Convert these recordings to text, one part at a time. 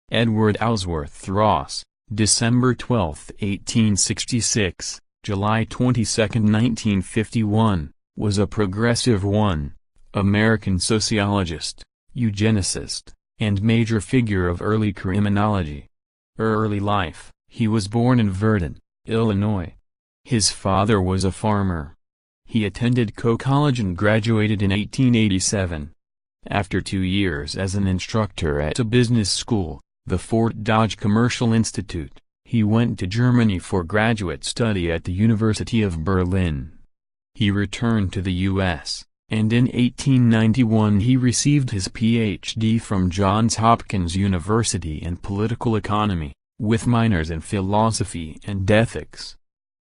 Edward Alsworth Ross, December 12, 1866, July 22, 1951, was a progressive American sociologist, eugenicist, and major figure of early criminology. Early life: he was born in Virden, Illinois. His father was a farmer. He attended Coe College and graduated in 1887. After 2 years as an instructor at a business school, the Fort Dodge Commercial Institute, he went to Germany for graduate study at the University of Berlin. He returned to the U.S., and in 1891 he received his Ph.D. from Johns Hopkins University in political economy, with minors in philosophy and ethics.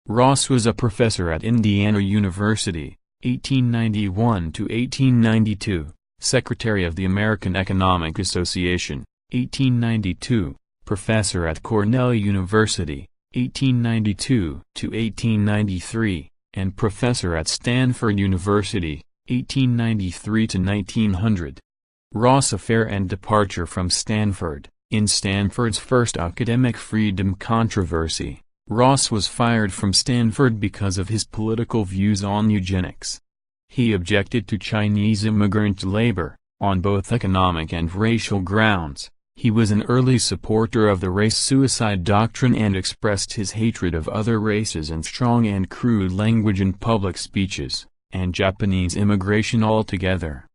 Ross was a professor at Indiana University, 1891 to 1892, secretary of the American Economic Association, 1892, professor at Cornell University, 1892 to 1893, and professor at Stanford University, 1893 to 1900. Ross' affair and departure from Stanford. In Stanford's first academic freedom controversy, Ross was fired from Stanford because of his political views on eugenics. He objected to Chinese immigrant labor, on both economic and racial grounds. He was an early supporter of the race suicide doctrine and expressed his hatred of other races in strong and crude language in public speeches, and Japanese immigration altogether.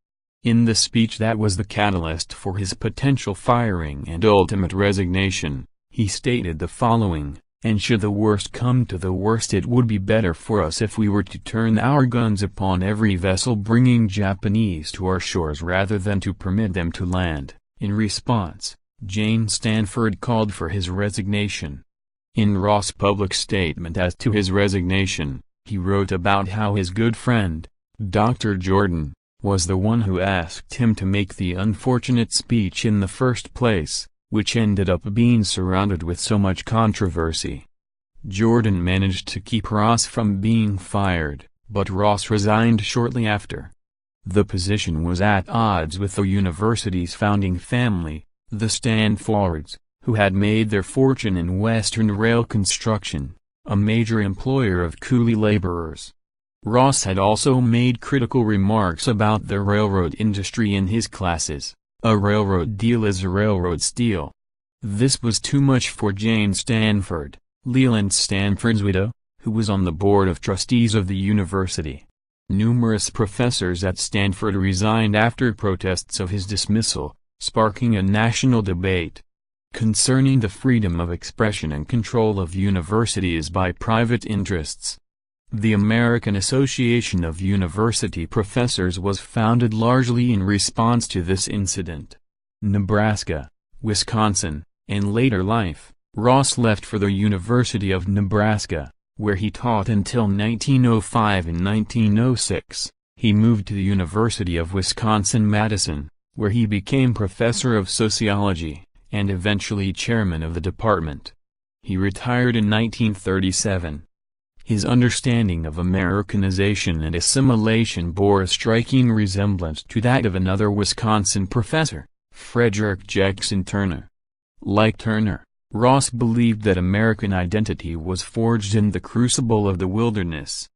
In the speech that was the catalyst for his potential firing and ultimate resignation, he stated the following: "And should the worst come to the worst, it would be better for us if we were to turn our guns upon every vessel bringing Japanese to our shores rather than to permit them to land." In response, Jane Stanford called for his resignation. In Ross' public statement as to his resignation, he wrote about how his good friend, Dr. Jordan, was the one who asked him to make the unfortunate speech in the first place, which ended up being surrounded with so much controversy. Jordan managed to keep Ross from being fired, but Ross resigned shortly after. The position was at odds with the university's founding family, the Stanfords, who had made their fortune in Western rail construction, a major employer of coolie laborers. Ross had also made critical remarks about the railroad industry in his classes. A railroad deal is a railroad steal. This was too much for Jane Stanford, Leland Stanford's widow, who was on the board of trustees of the university. Numerous professors at Stanford resigned after protests of his dismissal, sparking a national debate concerning the freedom of expression and control of universities by private interests. The American Association of University Professors was founded largely in response to this incident. Nebraska, Wisconsin. In later life, Ross left for the University of Nebraska, where he taught until 1905. In 1906, he moved to the University of Wisconsin-Madison, where he became professor of sociology, and eventually chairman of the department. He retired in 1937. His understanding of Americanization and assimilation bore a striking resemblance to that of another Wisconsin professor, Frederick Jackson Turner. Like Turner, Ross believed that American identity was forged in the crucible of the wilderness.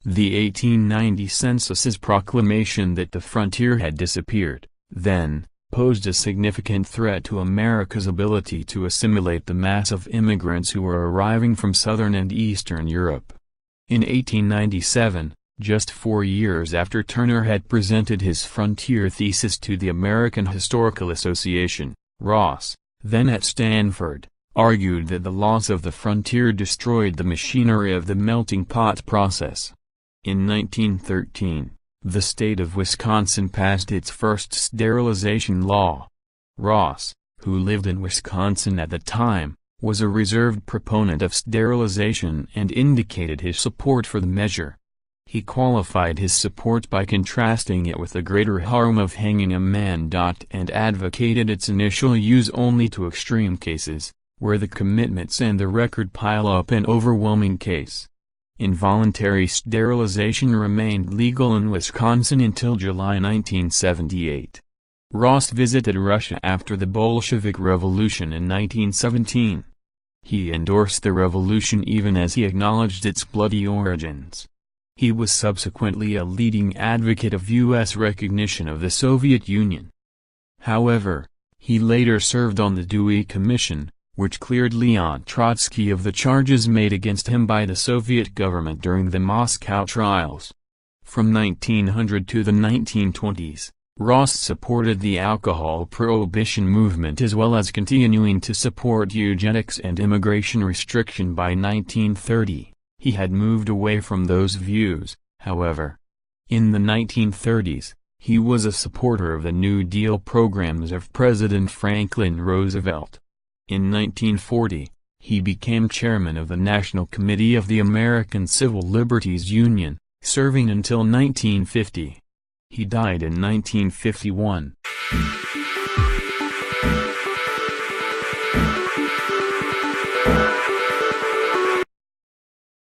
The 1890 census's proclamation that the frontier had disappeared, then, posed a significant threat to America's ability to assimilate the mass of immigrants who were arriving from Southern and Eastern Europe. In 1897, just 4 years after Turner had presented his frontier thesis to the American Historical Association, Ross, then at Stanford, argued that the loss of the frontier destroyed the machinery of the melting pot process. In 1913, the state of Wisconsin passed its first sterilization law. Ross, who lived in Wisconsin at the time, was a reserved proponent of sterilization and indicated his support for the measure. He qualified his support by contrasting it with the greater harm of hanging a man. And advocated its initial use only to extreme cases, where the commitments and the record pile up an overwhelming case. Involuntary sterilization remained legal in Wisconsin until July 1978. Ross visited Russia after the Bolshevik Revolution in 1917. He endorsed the revolution even as he acknowledged its bloody origins. He was subsequently a leading advocate of U.S. recognition of the Soviet Union. However, he later served on the Dewey Commission, which cleared Leon Trotsky of the charges made against him by the Soviet government during the Moscow trials. From 1900 to the 1920s, Ross supported the alcohol prohibition movement as well as continuing to support eugenics and immigration restriction. By 1930, he had moved away from those views, however. In the 1930s, he was a supporter of the New Deal programs of President Franklin Roosevelt. In 1940, he became chairman of the National Committee of the American Civil Liberties Union, serving until 1950. He died in 1951.